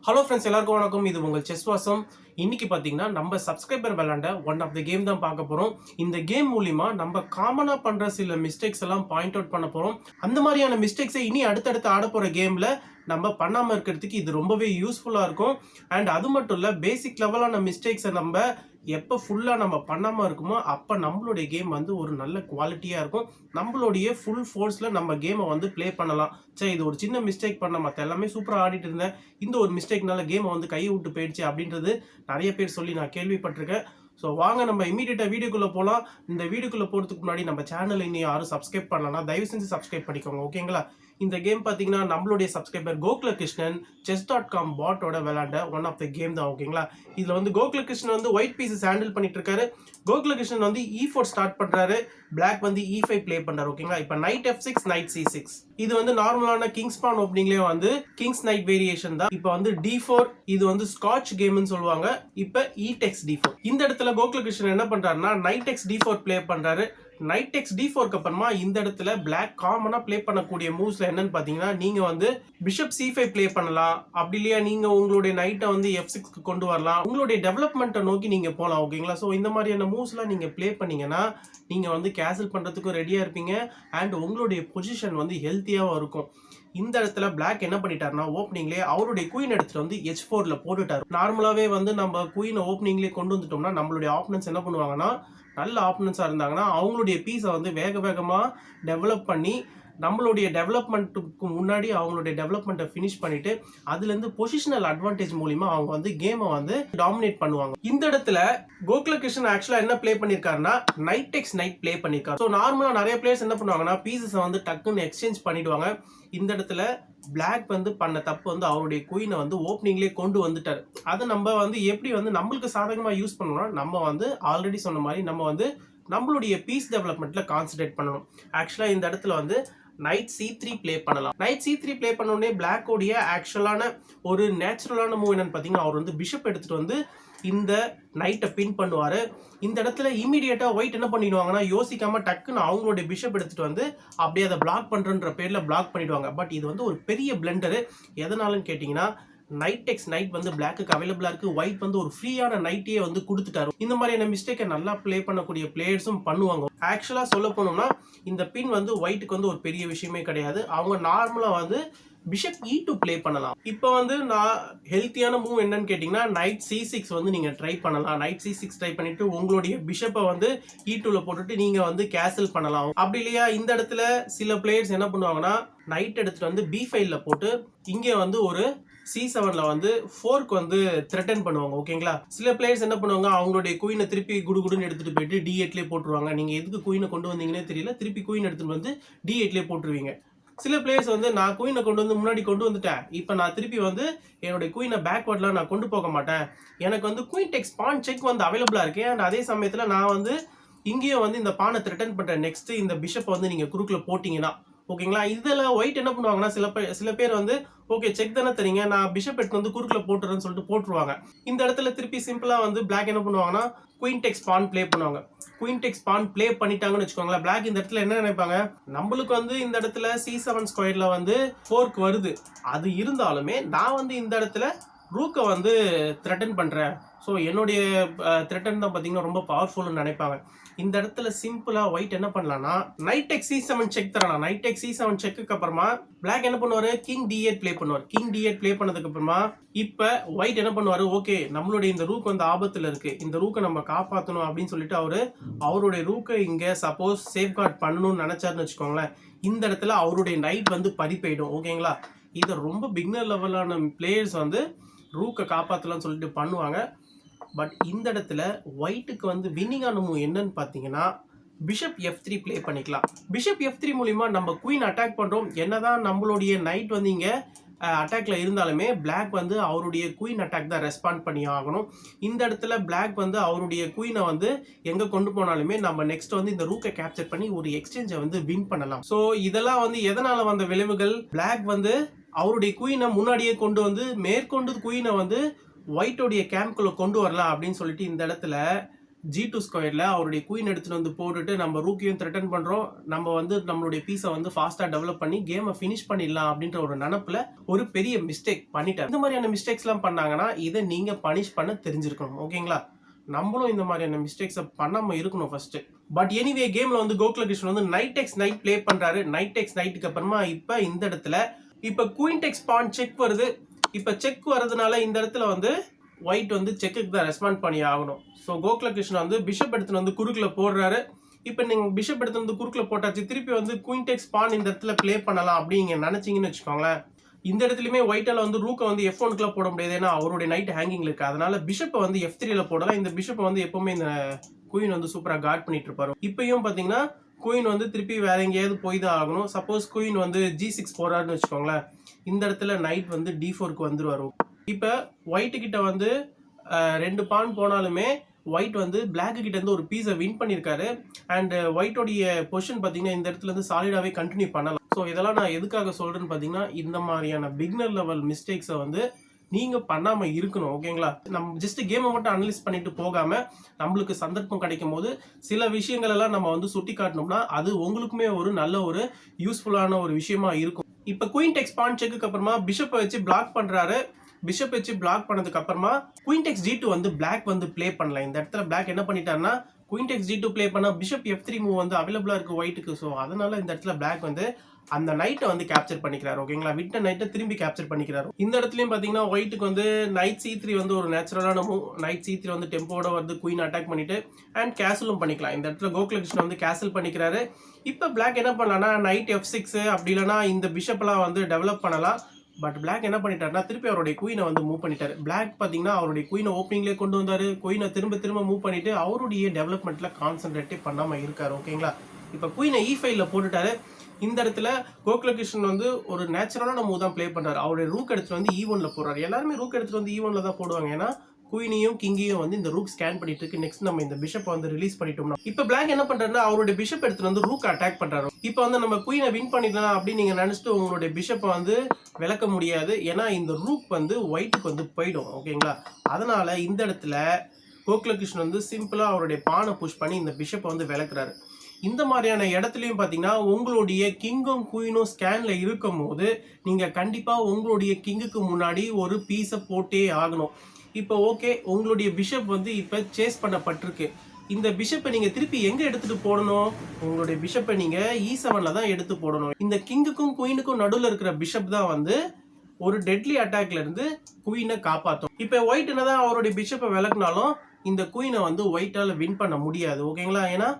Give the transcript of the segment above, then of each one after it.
Hello friends, எல்லாருக்கும் வணக்கம். இது உங்கள் செஸ் வாசம். இன்னைக்கு பார்த்தீங்கன்னா நம்ம சப்ஸ்கிரைபர் விளாண்ட ஒன் ஆஃப் த கேம் தான் பார்க்க போகிறோம். இந்த கேம் மூலிமா நம்ம காமனாக பண்ணுற சில மிஸ்டேக்ஸ் எல்லாம் பாயிண்ட் அவுட் பண்ண போகிறோம். அந்த மாதிரியான மிஸ்டேக்ஸை இனி அடுத்தடுத்து ஆட போகிற கேமில் நம்ம பண்ணாமல் இருக்கிறதுக்கு இது ரொம்பவே யூஸ்ஃபுல்லாக இருக்கும். அண்ட் அது மட்டும் இல்லை, பேசிக் லெவலான மிஸ்டேக்ஸை நம்ம எப்போ ஃபுல்லாக நம்ம பண்ணாமல் இருக்குமோ அப்போ நம்மளுடைய கேம் வந்து ஒரு நல்ல குவாலிட்டியாக இருக்கும். நம்மளுடைய ஃபுல் ஃபோர்ஸில் நம்ம கேமை வந்து ப்ளே பண்ணலாம். சரி, இது ஒரு சின்ன மிஸ்டேக் பண்ண மற்ற எல்லாமே சூப்பராக ஆடிட்டு இருந்தேன், இந்த ஒரு மிஸ்டேக்னால கேமை வந்து கையை விட்டு போயிடுச்சு அப்படின்றது நிறைய பேர் சொல்லி நான் கேள்விப்பட்டிருக்கேன். ஸோ வாங்க நம்ம இமீடியட்டாக வீடியோக்குள்ளே போகலாம். இந்த வீடியோக்குள்ளே போகிறதுக்கு முன்னாடி நம்ம சேனலை இன்னும் யாரும் சப்ஸ்கிரைப் பண்ணலன்னா தயவு செஞ்சு சப்ஸ்கிரைப் பண்ணிக்கோங்க, ஓகேங்களா? இந்த கேம் பார்த்தீங்கன்னா நம்மளுடைய சப்ஸ்கிரைபர் கோகுலகிருஷ்ணன் chess.com பாட்டோட விளையாண்ட ஒன் ஆஃப் த கேம் தான், ஓகேங்களா? இதில் வந்து கோகுலகிருஷ்ணன் வந்து ஒயிட் பீசஸ் ஹேண்டில் பண்ணிட்டு இருக்காரு. கோகுலகிருஷ்ணன் வந்து E4 ஸ்டார்ட் பண்ணுறாரு, பிளாக் வந்து E5 ப்ளே பண்ணுறாரு, ஓகேங்களா? இப்போ நைட் F6 நைட் C6 இது வந்து நார்மலான கிங்ஸ் பான் ஓப்பனிங்லேயே வந்து கிங்ஸ் நைட் வேரியேஷன் தான். இப்போ வந்து D4 இது வந்து ஸ்காட்ச் கேம்னு சொல்லுவாங்க. இப்போ E takes D4. இந்த இடத்துல கோகுலகிருஷ்ணன் என்ன பண்ணுறாருன்னா நைட் எக்ஸ் D4 ப்ளே பண்ணுறாரு. நைட் எக்ஸ் D4க்கு அப்புறமா இந்த இடத்துல பிளாக் காமனாக ப்ளே பண்ணக்கூடிய மூவ்ஸ்ல என்னன்னு பார்த்தீங்கன்னா நீங்கள் வந்து பிஷப் C5 ப்ளே பண்ணலாம். அப்படி இல்லையா நீங்கள் உங்களுடைய நைட்டை வந்து F6க்கு கொண்டு வரலாம். உங்களுடைய டெவலப்மெண்ட்டை நோக்கி நீங்கள் போகலாம், ஓகேங்களா? ஸோ இந்த மாதிரியான மூவ்ஸ்லாம் நீங்கள் ப்ளே பண்ணீங்கன்னா நீங்கள் வந்து கேன்சல் பண்ணுறதுக்கும் ரெடியாக இருப்பீங்க. அண்ட் உங்களுடைய பொசிஷன் வந்து ஹெல்த்தியாகவும் இருக்கும். இந்த இடத்துல பிளாக் என்ன பண்ணிட்டாருன்னா ஓப்பனிங்லேயே அவருடைய குயின் எடுத்துட்டு வந்து H4ல போட்டுட்டாரு. நார்மலாகவே வந்து நம்ம குயினை ஓப்பனிங்லேயே கொண்டு வந்துட்டோம்னா நம்மளுடைய ஆப்பனன்ஸ் என்ன பண்ணுவாங்கன்னா, நல்ல ஆப்பனன்ஸாக இருந்தாங்கன்னா அவங்களுடைய பீஸை வந்து வேக வேகமாக டெவலப் பண்ணி நம்மளுடைய டெவலப்மெண்ட்டுக்கு முன்னாடி அவங்களுடைய டெவலப்மெண்ட்டை ஃபினிஷ் பண்ணிட்டு அதுலேருந்து பொசிஷனல் அட்வான்டேஜ் மூலிமா அவங்க வந்து கேமை வந்து டாமினேட் பண்ணுவாங்க. இந்த இடத்துல கோகுலகிருஷ்ணன் ஆக்சுவலாக என்ன ப்ளே பண்ணியிருக்காருன்னா நைட் டெக்ஸ் நைட் ப்ளே பண்ணியிருக்காரு. ஸோ நார்மலாக நிறைய பிளேயர்ஸ் என்ன பண்ணுவாங்கன்னா பீசஸை வந்து டக்குன்னு எக்ஸ்சேஞ்ச் பண்ணிடுவாங்க. இந்த இடத்துல பிளாக் வந்து பண்ண தப்பு வந்து அவருடைய குயினை வந்து ஓப்பனிங்லேயே கொண்டு வந்துட்டார். அதை நம்ம வந்து எப்படி வந்து நம்மளுக்கு சாதகமாக யூஸ் பண்ணணும்னா நம்ம வந்து ஆல்ரெடி சொன்ன மாதிரி நம்ம வந்து நம்மளுடைய பீஸ் டெவலப்மெண்ட்ல கான்சன்ட்ரேட் பண்ணணும். ஆக்சுவலாக இந்த இடத்துல வந்து நைட் C3 ப்ளே பண்ணலாம். நைட் C3 ப்ளே பண்ணோடனே பிளாக்கோடைய ஆக்சுவலான ஒரு நேச்சுரலான மூவ் என்னன்னு பார்த்தீங்கன்னா அவர் வந்து பிஷப் எடுத்துட்டு வந்து இந்த நைட்டை பின் பண்ணுவார். இந்த இடத்துல இமீடியட்டாக ஒயிட் என்ன பண்ணிடுவாங்கன்னா யோசிக்காம டக்குன்னு அவங்களுடைய பிஷப் எடுத்துட்டு வந்து அப்படியே அதை பிளாக் பண்ணுறன்ற பேரில் பிளாக் பண்ணிடுவாங்க. பட் இது வந்து ஒரு பெரிய பிளண்டரு. எதனாலன்னு கேட்டிங்கன்னா நைட் டெக்ஸ் நைட் வந்து பிளாக்கு அவைலபிளாக இருக்குது. ஒயிட் வந்து ஒரு ஃப்ரீயான நைட்டையே வந்து கொடுத்துட்டாரு. இந்த மாதிரியான மிஸ்டேக்கை நல்லா ப்ளே பண்ணக்கூடிய பிளேயர்ஸும் பண்ணுவாங்க. ஆக்சுவலாக சொல்ல போனோம்னா இந்த பின் வந்து ஒயிட்டுக்கு வந்து ஒரு பெரிய விஷயமே கிடையாது. அவங்க நார்மலாக வந்து பிஷப் E2 ப்ளே பண்ணலாம். இப்போ வந்து நான் ஹெல்த்தியான மூவ் என்னன்னு கேட்டிங்கன்னா நைட் C6 வந்து நீங்கள் ட்ரை பண்ணலாம். நைட் C6 ட்ரை பண்ணிட்டு உங்களுடைய பிஷப்பை வந்து E2ல போட்டுட்டு நீங்கள் வந்து கேன்சல் பண்ணலாம். அப்படி இல்லையா இந்த இடத்துல சில பிளேயர்ஸ் என்ன பண்ணுவாங்கன்னா நைட் எடுத்துட்டு வந்து B5ல போட்டு இங்கே வந்து ஒரு C7ல வந்து ஃபோர்க் வந்து த்ரெட்டன் பண்ணுவாங்க, ஓகேங்களா? சில பிளேயர்ஸ் என்ன பண்ணுவாங்க அவங்களுடைய குயினை திருப்பி குடுகுடுன்னு எடுத்துட்டு போயிட்டு D8லேயே போட்டுருவாங்க. நீங்கள் எதுக்கு குயினை கொண்டு வந்தீங்கன்னே தெரியல, திருப்பி குயின் எடுத்துட்டு வந்து D8லேயே போட்டுருவீங்க. சில பிளேயர்ஸ் வந்து நான் குயினை கொண்டு வந்து முன்னாடி கொண்டு வந்துட்டேன், இப்போ நான் திருப்பி வந்து என்னுடைய குயினை பேக்வர்டில் நான் கொண்டு போக மாட்டேன், எனக்கு வந்து குயின் டெக்ஸ் பான் செக் வந்து அவைலபிளாக இருக்கேன். அண்ட் அதே சமயத்தில் நான் வந்து இங்கேயும் வந்து இந்த பானை த்ரெட்டன் பண்ணுறேன். நெக்ஸ்ட் இந்த பிஷப்பை வந்து நீங்கள் குறுக்கில் போட்டிங்கன்னா, ஓகேங்களா? இதில் ஒயிட் என்ன பண்ணுவாங்கன்னா சில பேர் வந்து ஓகே செக் தானே தரீங்க, நான் பிஷப் எடுத்து வந்து குறுக்கில் போட்டுறேன்னு சொல்லிட்டு போட்டுருவாங்க. இந்த இடத்துல திருப்பி சிம்பிளாக வந்து பிளாக் என்ன பண்ணுவாங்கன்னா குயின் டெக்ஸ் பான் ப்ளே பண்ணுவாங்க. குயின் டெக்ஸ் பான் ப்ளே பண்ணிட்டாங்கன்னு வச்சுக்கோங்களேன், பிளாக் இந்த இடத்துல என்ன நினைப்பாங்க, நம்மளுக்கு வந்து இந்த இடத்துல C7 ஸ்கொயர்ல வந்து ஃபோர்க் வருது, அது இருந்தாலுமே நான் வந்து இந்த இடத்துல ரூக்கை வந்து த்ரெட்டன் பண்ணுறேன். ஸோ என்னுடைய த்ரெட்டன் தான் பார்த்தீங்கன்னா ரொம்ப பவர்ஃபுல்னு நினைப்பாங்க. இந்த இடத்துல சிம்பிளாக ஒயிட் என்ன பண்ணலாம்னா நைட் டெக் C7 செக் தரலாம். நைட் டெக் C7 செக்குக்கு அப்புறமா பிளாக் என்ன பண்ணுவார், கிங் D8 ப்ளே பண்ணுவார். கிங் D8 ப்ளே பண்ணதுக்கு அப்புறமா இப்போ ஒயிட் என்ன பண்ணுவார், ஓகே நம்மளுடைய இந்த ரூக் வந்து ஆபத்தில் இருக்கு, இந்த ரூக்கை நம்ம காப்பாற்றணும் அப்படின்னு சொல்லிட்டு அவருடைய ரூக்கை இங்கே சப்போஸ் சேஃப்கார்ட் பண்ணணும்னு நினைச்சாருன்னு வச்சுக்கோங்களேன், இந்த இடத்துல அவருடைய நைட் வந்து பறி போயிடும், ஓகேங்களா? இதை ரொம்ப பிகினர் லெவலான பிளேயர்ஸ் வந்து ரூக்கை காப்பாற்றலாம்னு சொல்லிட்டு பண்ணுவாங்க. பட் இந்த இடத்துல ஒயிட்டுக்கு வந்து வின்னிங்கான மூவ் என்னன்னு பார்த்தீங்கன்னா பிஷப் F3 ப்ளே பண்ணிக்கலாம். பிஷப் F3 மூலிமா நம்ம குயின் அட்டாக் பண்ணுறோம். என்னதான் நம்மளுடைய நைட் வந்து இங்கே அட்டாக்ல இருந்தாலுமே பிளாக் வந்து அவருடைய குயின் அட்டாக் தான் ரெஸ்பாண்ட் பண்ணி ஆகணும். இந்த இடத்துல பிளாக் வந்து அவருடைய குயினை வந்து எங்கே கொண்டு போனாலுமே நம்ம நெக்ஸ்ட் வந்து இந்த ரூக்கை கேப்சர் பண்ணி ஒரு எக்ஸ்சேஞ்சை வந்து வின் பண்ணலாம். ஸோ இதெல்லாம் வந்து எதனால் வந்த விளைவுகள், பிளாக் வந்து அவருடைய குயினை முன்னாடியே கொண்டு வந்து மேற்கொண்டு குயினை வந்து ஒயிட்டோடைய கேம்ப்குள்ளே கொண்டு வரலாம் அப்படின்னு சொல்லிட்டு இந்த இடத்துல G2 ஸ்கொயர்ல அவருடைய குயின் எடுத்துட்டு வந்து போட்டுட்டு நம்ம ரூக்கையும் த்ரெட்டன் பண்றோம், நம்ம வந்து நம்மளுடைய பீஸை வந்து ஃபாஸ்டா டெவலப் பண்ணி கேமை ஃபினிஷ் பண்ணிடலாம் அப்படின்ற ஒரு நினைப்புல ஒரு பெரிய மிஸ்டேக் பண்ணிட்டார். இந்த மாதிரியான மிஸ்டேக்ஸ் எல்லாம் பண்ணாங்கன்னா இதை நீங்க பனிஷ் பண்ண தெரிஞ்சிருக்கணும். ஓகேங்களா, நம்மளும் இந்த மாதிரியான மிஸ்டேக்ஸை பண்ணாம இருக்கணும் ஃபர்ஸ்ட். பட் எனிவே கேம்ல வந்து கோகுலகிருஷ்ணன் வந்து நைட் எக்ஸ் நைட் பிளே பண்றாரு. நைட் எக்ஸ் நைட்டுக்கு அப்புறமா இப்ப இந்த இடத்துல இப்ப குயின் டெக்ஸ் பான் செக் வருது. இப்ப செக் வர்றதுனால இந்த இடத்துல வந்து ஒயிட் வந்து செக்குக்கு தான் ரெஸ்பாண்ட் பண்ணி ஆகணும். ஸோ கோகுலகிருஷ்ணன் வந்து பிஷப் எடுத்துன்னு வந்து குறுக்குல போடுறாரு. இப்போ நீங்கள் பிஷப் எடுத்து வந்து குறுக்குல போட்டாச்சு, திருப்பி வந்து குயின் டெக்ஸ் பான் இந்த இடத்துல பிளே பண்ணலாம் அப்படிங்க நினைச்சீங்கன்னு வச்சுக்கோங்களேன். இந்த இடத்துலயுமே ஒயிட்டால வந்து ரூக்கை வந்து F1க்குள்ள போட முடியாது, ஏன்னா அவருடைய நைட் ஹேங்கிங்ல இருக்கு. அதனால பிஷப்பை வந்து F3ல போடலாம். இந்த பிஷப்பை வந்து எப்பவுமே இந்த குயின் வந்து சூப்பரா கார்ட் பண்ணிட்டு இருப்பாரு. இப்பயும் பாத்தீங்கன்னா குயின் வந்து திருப்பி வேற எங்கேயாவது போய் தான் ஆகணும். சப்போஸ் குயின் வந்து G6 போறாருன்னு வச்சுக்கோங்களேன், இந்த இடத்துல நைட் வந்து D4க்கு வந்துருவாரு. இப்ப ஒயிட் கிட்ட வந்து 2 பான் போனாலுமே ஒயிட் வந்து பிளாக் கிட்ட இருந்து ஒரு பீஸை வின் பண்ணியிருக்காரு. அண்ட் ஒயிட்டோடைய பொசிஷன் பார்த்தீங்கன்னா இந்த இடத்துல இருந்து சாலிடாவே கண்டினியூ பண்ணலாம். ஸோ இதெல்லாம் நான் எதுக்காக சொல்றேன்னு பார்த்தீங்கன்னா, இந்த மாதிரியான பிகினர் லெவல் மிஸ்டேக்ஸை வந்து நீங்க பண்ணாம இருக்கணும். ஓகேங்களா, நம்ம ஜஸ்ட் கேமை மட்டும் அனலைஸ் பண்ணிட்டு போகாம நம்மளுக்கு சந்தர்ப்பம் கிடைக்கும் போது சில விஷயங்கள் எல்லாம் நம்ம வந்து சுட்டி காட்டணும்னா அது உங்களுக்குமே ஒரு நல்ல ஒரு யூஸ்ஃபுல்லான ஒரு விஷயமா இருக்கும். இப்ப குயின் டெக்ஸ் பான் செக்குக்கு அப்புறமா பிஷப்பை வச்சு பிளாக் பண்றாரு. பிஷப் வச்சு பிளாக் பண்ணதுக்கு அப்புறமா குயின் டெக்ஸ் G2 வந்து பிளாக் வந்து பிளே பண்ணல. இந்த இடத்துல பிளாக் என்ன பண்ணிட்டாருன்னா குயின் டெக்ஸ் G2 பிளே பண்ணா பிஷப் F3 மூவ் வந்து அவைலபிளா இருக்கு ஒயிட்டுக்கு. ஸோ அதனால இந்த இடத்துல பிளாக் வந்து அந்த நைட்டை வந்து கேப்சர் பண்ணிக்கிறாரு. ஓகேங்களா, விட்ட நைட்டை திரும்பி கேப்சர் பண்ணிக்கிறாரு. இந்த இடத்துலயும் பாத்தீங்கன்னா ஒயிட்டுக்கு வந்து நைட் C3 வந்து ஒரு நேச்சுரலான மூவ். நைட் C3 வந்து டெம்போட வந்து குயின் அட்டாக் பண்ணிட்டு அண்ட் கேசலும் பண்ணிக்கலாம். இந்த இடத்துல கோகுலகிருஷ்ணன் வந்து கேசல் பண்ணிக்கிறாரு. இப்ப பிளாக் என்ன பண்ணலாம்னா நைட் F6 அப்படி இல்லைன்னா இந்த பிஷப் எல்லாம் வந்து டெவலப் பண்ணலாம். பட் பிளாக் என்ன பண்ணிட்டாருன்னா திருப்பி அவருடைய குயினை வந்து மூவ் பண்ணிட்டாரு. பிளாக் பாத்தீங்கன்னா அவருடைய குயினை ஓப்பனிங்லேயே கொண்டு வந்தாரு. குயினை திரும்ப மூவ் பண்ணிட்டு அவருடைய டெவலப்மெண்ட்ல கான்சென்ட்ரேட்டே பண்ணாம இருக்காரு. ஓகேங்களா, இப்ப குயினை E5ல போட்டுட்டாரு. இந்த இடத்துல கோகுலகிருஷ்ணன் வந்து ஒரு நேச்சுரலான மூவ் தான் பிளே பண்றாரு. அவருடைய ரூக் எடுத்துட்டு வந்து E1ல போடுறாரு. எல்லாருமே ரூக் எடுத்துட்டு வந்து E1ல தான் போடுவாங்க, ஏன்னா குயினையும் கிங்கையும் வந்து இந்த ரூக் ஸ்கேன் பண்ணிட்டு இருக்கு. நெக்ஸ்ட் நம்ம இந்த பிஷப் வந்து ரிலீஸ் பண்ணிட்டோம்னா இப்ப பிளாக் என்ன பண்றாருன்னா அவருடைய பிஷப் எடுத்துட்டு வந்து ரூக் அட்டாக் பண்றாரு. இப்ப வந்து நம்ம குயினை வின் பண்ணிடலாம் அப்படின்னு நீங்க நினைச்சிட்டு உங்களுடைய பிஷப்பை வந்து விளக்க முடியாது, ஏன்னா இந்த ரூக் வந்து ஒயிட்டுக்கு வந்து போயிடும். ஓகேங்களா, அதனால இந்த இடத்துல கோகுலகிருஷ்ணன் வந்து சிம்பிளா அவருடைய பானை புஷ் பண்ணி இந்த பிஷப்பை வந்து விளக்குறாரு. இந்த மாதிரியான இடத்துலயும் பாத்தீங்கன்னா உங்களுடைய கிங்கும் குயினும் ஸ்கேன்ல இருக்கும் போது நீங்க கண்டிப்பா உங்களுடைய கிங்குக்கு முன்னாடி ஒரு பீஸை போட்டே ஆகணும். இப்போ ஓகே, உங்களுடைய பிஷப் வந்து இப்ப சேஸ் பண்ணப்பட்டிருக்கு. இந்த பிஷப்பை நீங்க திருப்பி எங்க எடுத்துட்டு போடணும்? உங்களுடைய பிஷப்பை நீங்க E7ல தான் எடுத்து போடணும். இந்த கிங்குக்கும் குயினுக்கும் நடுவில் இருக்கிற பிஷப் தான் வந்து ஒரு டெட்லி அட்டாக்ல இருந்து குயினை காப்பாற்றும். இப்ப ஒயிட் என்னதான் அவருடைய பிஷப்பை விளக்குனாலும் இந்த குயினை வந்து ஒயிட்டால வின் பண்ண முடியாது. ஓகேங்களா, ஏன்னா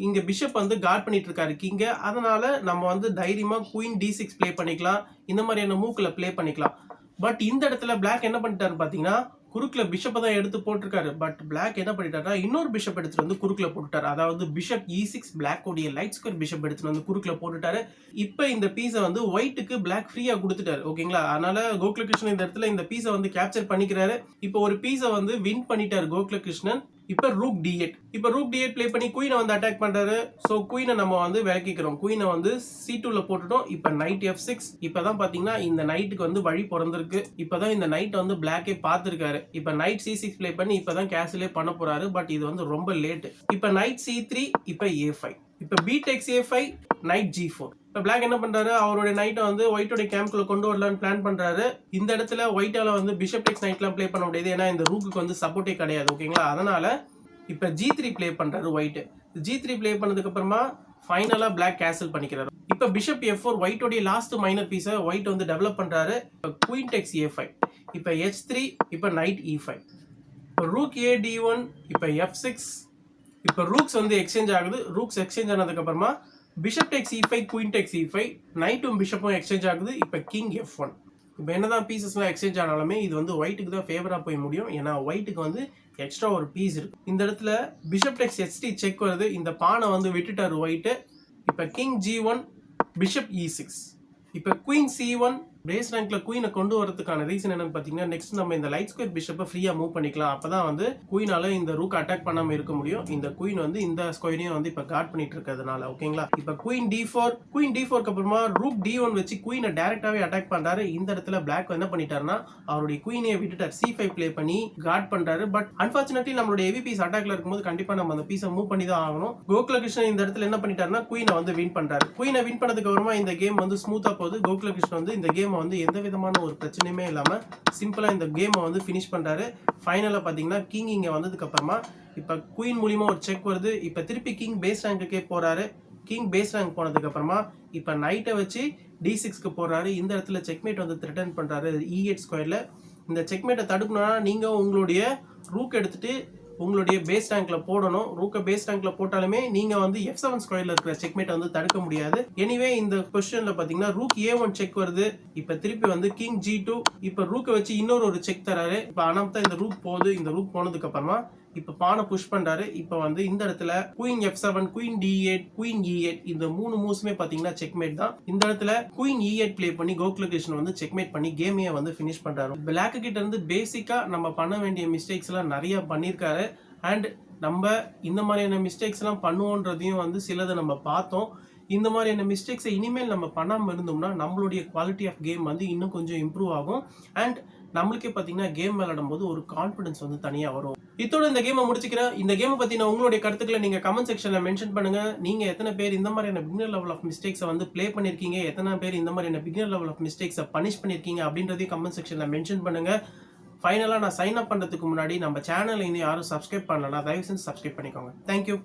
இங்க பிஷப் வந்து கார்ட் பண்ணிட்டு இருக்காரு கிங்க. அதனால நம்ம வந்து தைரியமா குயின் D6 பிளே பண்ணிக்கலாம், இந்த மாதிரியான மூவ்ல பிளே பண்ணிக்கலாம். பட் இந்த இடத்துல பிளாக் என்ன பண்ணிட்டாரு பாத்தீங்கன்னா குறுக்குல பிஷப்பை தான் எடுத்து போட்டிருக்காரு. பட் பிளாக் என்ன பண்ணிட்டாருன்னா இன்னொரு பிஷப் எடுத்துட்டு வந்து குறுக்குல போட்டுட்டாரு. அதாவது பிஷப் E6 பிளாக் உடைய லைட் ஸ்கொயர் பிஷப் எடுத்துட்டு வந்து குறுக்குல போட்டுட்டாரு. இப்ப இந்த பீஸை வந்து ஒயிட்டுக்கு பிளாக் ஃப்ரீயா கொடுத்துட்டாரு. ஓகேங்களா, அதனால கோகுலகிருஷ்ணன் இந்த இடத்துல இந்த பீஸை வந்து கேப்சர் பண்ணிக்கிறாரு. இப்போ ஒரு பீஸை வந்து வின் பண்ணிட்டாரு கோகுலகிருஷ்ணன். இப்ப ரூக் D8. இப்ப ரூக் D8 பிளே பண்ணி குயினை வந்து அட்டாக் பண்றாரு. சோ குயினை நம்ம வந்து விலக்கிக்கிறோம். குயினை வந்து C2ல போட்டுட்டோம். இப்ப நைட் F6. இப்பதான் பாத்தீங்கன்னா இந்த நைட்டுக்கு வந்து வழி பிறந்திருக்கு. இப்பதான் இந்த நைட் வந்து பிளாக்கே பார்த்திருக்காரு. இப்ப நைட் C6 பிளே பண்ணி இப்பதான் கேசலே பண்ண போறாரு. பட் இது வந்து ரொம்ப லேட். இப்ப நைட் C3, இப்ப A5. இப்ப B takes A5, night G4. இப்ப பிளாக் என்ன பண்றாரு, அவருடைய நைட்டை வந்து ஒயிட்டோட கேம்ப்குள்ள கொண்டு வரலான்னு பிளான் பண்றாரு. இந்த இடத்துல ஒயிட்டால வந்து பிஷப் டெக்ஸ் நைட்லாம் பிளே பண்ண முடியாது, ஏன்னா இந்த ரூக்கு வந்து சப்போர்ட்டே கிடையாது. ஓகேங்களா, அதனால இப்ப G3 பிளே பண்றாரு ஒயிட். G3 பிளே பண்ணதுக்கு அப்புறமா ஃபைனலா பிளாக் கேன்சல் பண்ணிக்கிறாரு. இப்ப பிஷப் F4 ஒயிட்டோட லாஸ்ட் மைனர் பீஸை ஒயிட் வந்து டெவலப் பண்றாரு. Queen takes A5. இப்ப H3, இப்ப நைட் E5. இப்ப ரூக் A D1, இப்ப F6. இப்ப ரூக்ஸ் வந்து எக்ஸ்சேஞ்ச் ஆகுது. ரூக்ஸ் எக்ஸ்சேஞ்ச் ஆனதுக்கு அப்புறமா பிஷப் டெக்ஸ் E5, குயின் டெக்ஸ் E5, நைட்டும் பிஷப்பும் எக்ஸ்சேஞ்ச் ஆகுது. இப்ப கிங் F1. இப்போ என்னதான் பீசஸ்லாம் எக்ஸ்சேஞ்ச் ஆனாலுமே இது வந்து ஒயிட்டுக்கு தான் ஃபேவரா போய் முடியும், ஏன்னா ஒயிட்டுக்கு வந்து எக்ஸ்ட்ரா ஒரு பீஸ் இருக்கு. இந்த இடத்துல பிஷப் டெக்ஸ் H3 செக் வருது. இந்த பானை வந்து விட்டுட்டாரு ஒயிட்டு. இப்ப கிங் G1, பிஷப் E6. இப்ப குயின் C1, பேஸ் ரேங்க்ல குயினை கொண்டு வரதுக்கான ரீசன் என்னன்னு பாத்தீங்கன்னா, நெக்ஸ்ட் நம்ம இந்த லைட் ஸ்கொயர் பிஷப்பை ஃப்ரீயா மூவ் பண்ணிக்கலாம். அப்பதான் வந்து குயினால இந்த ரூக் அட்டாக் பண்ணாம இருக்க முடியும். இந்த குயின் வந்து இந்த ஸ்கொயரையும் வந்து இப்ப கார்ட் பண்ணிட்டு இருக்கிறதுனால. ஓகேங்களா? இப்ப குயின் D4க்கு அப்புறமா ரூக் D1 வச்சு குயினை டைரக்டாவே அட்டாக் பண்றாரு. இந்த இடத்துல பிளாக் என்ன பண்ணிட்டாருன்னா அவருடைய குயினையே விட்டுட்டார். C5 ப்ளே பண்ணி கார்ட் பண்றாரு. பட் அன்பார்ச்சுனேட்லி நம்மளுடைய ஹெவி பீஸ் அட்டாக்ல இருக்கும்போது கண்டிப்பா நம்ம அந்த பீஸை மூவ் பண்ணி தான் ஆகணும். கோகுலகிருஷ்ணன் இந்த இடத்துல என்ன பண்ணிட்டாருன்னா குயினை வந்து வின் பண்றாரு. குயினை வின் பண்ணதுக்கு அப்புறமா இந்த கேம் வந்து ஸ்மூத்தா போகுது. கோகுலகிருஷ்ணன் வந்து இந்த கேமை வந்து எந்த விதமான ஒரு பிரச்சனையுமே இல்லாம சிம்பிளா இந்த கேமை வந்து ஃபினிஷ் பண்றாரு. ஃபைனலா பாத்தீங்கன்னா கிங் இங்க வந்ததுக்கு அப்புறமா இப்ப குயின் மூலியமா ஒரு செக் வருது. இப்ப திருப்பி கிங் பேஸ் ரேங்க்குக்கே போறாரு. கிங் பேஸ் ரேங்க் போனதுக்கு அப்புறமா இப்ப நைட்டை வச்சு D6க்கு போறாரு. இந்த இடத்துல செக்மேட் வந்து த்ரெட்டன் பண்றாரு E8 ஸ்கொயர்ல. இந்த செக்மேட்டை தடுக்கணும்னா நீங்க உங்களுடைய ரூக் எடுத்துட்டு உங்களுடைய பேஸ் ரேங்க்ல போடணும். ரூக்க பேஸ் ரேங்க்ல போட்டாலுமே நீங்க வந்து F7 ஸ்கொயர்ல இருக்கிற செக்மேட்டை வந்து தடுக்க முடியாது. எனிவே இந்த பொசிஷன்ல பாத்தீங்கன்னா ரூக் A1 செக் வருது. இப்ப திருப்பி வந்து கிங் G2. இப்ப ரூக்க வச்சு இன்னொரு ஒரு செக் தராரு. இப்ப அனப்தா இந்த ரூக் போகுது. இந்த ரூக் போனதுக்கு அப்புறமா இப்ப பானை புஷ் பண்றாரு. இப்ப வந்து இந்த இடத்துல queen F7, queen D8, queen E8 இந்த 3 மூவ்ஸுமே பாத்தீங்கன்னா செக்மேட் தான். இந்த இடத்துல குயின் E8 ப்ளே பண்ணி கோகுலகிருஷ்ணன் வந்து செக்மேட் பண்ணி கேமையை வந்து ஃபினிஷ் பண்றாரு. பிளாக் கிட்ட இருந்து பேசிக்கா நம்ம பண்ண வேண்டிய மிஸ்டேக்ஸ் எல்லாம் நிறைய பண்ணிருக்காரு. அண்ட் நம்ம இந்த மாதிரியான மிஸ்டேக்ஸ் எல்லாம் பண்ணுவோன்றதையும் வந்து சிலதை நம்ம பார்த்தோம். இந்த மாதிரியான மிஸ்டேக்ஸை இனிமேல் நம்ம பண்ணாமல் இருந்தோம்னா நம்மளுடைய குவாலிட்டி ஆஃப் கேம் வந்து இன்னும் கொஞ்சம் இம்ப்ரூவ் ஆகும். அண்ட் நம்மளுக்கே பார்த்தீங்கன்னா கேம் விளையாடும் போது ஒரு கான்ஃபிடன்ஸ் வந்து தனியாக வரும். இதோட இந்த கேமை முடிச்சுக்கிறேன். இந்த கேமை பற்றின உங்களுடைய கருத்துக்களை நீங்கள் கமெண்ட் செக்ஷனில் மென்ஷன் பண்ணுங்க. நீங்கள் எத்தனை பேர் இந்த மாதிரியான பிகினர் லெவல் ஆஃப் மிஸ்டேக்ஸை வந்து ப்ளே பண்ணியிருக்கீங்க, எத்தனை பேர் இந்த மாதிரியான பிகினர் லெவல் ஆஃப் மிஸ்டேக்ஸை பனிஷ் பண்ணியிருக்கீங்க அப்படின்றதையும் கமெண்ட் செக்ஷனில் மென்ஷன் பண்ணுங்க. ஃபைனலாக நான் சைன் அப் பண்ணுறதுக்கு முன்னாடி நம்ம சேனலை இன்னும் யாரும் சப்ஸ்கிரைப் பண்ணலன்னா தயவு செஞ்சு சப்ஸ்கிரைப் பண்ணிக்கோங்க. தேங்க்யூ.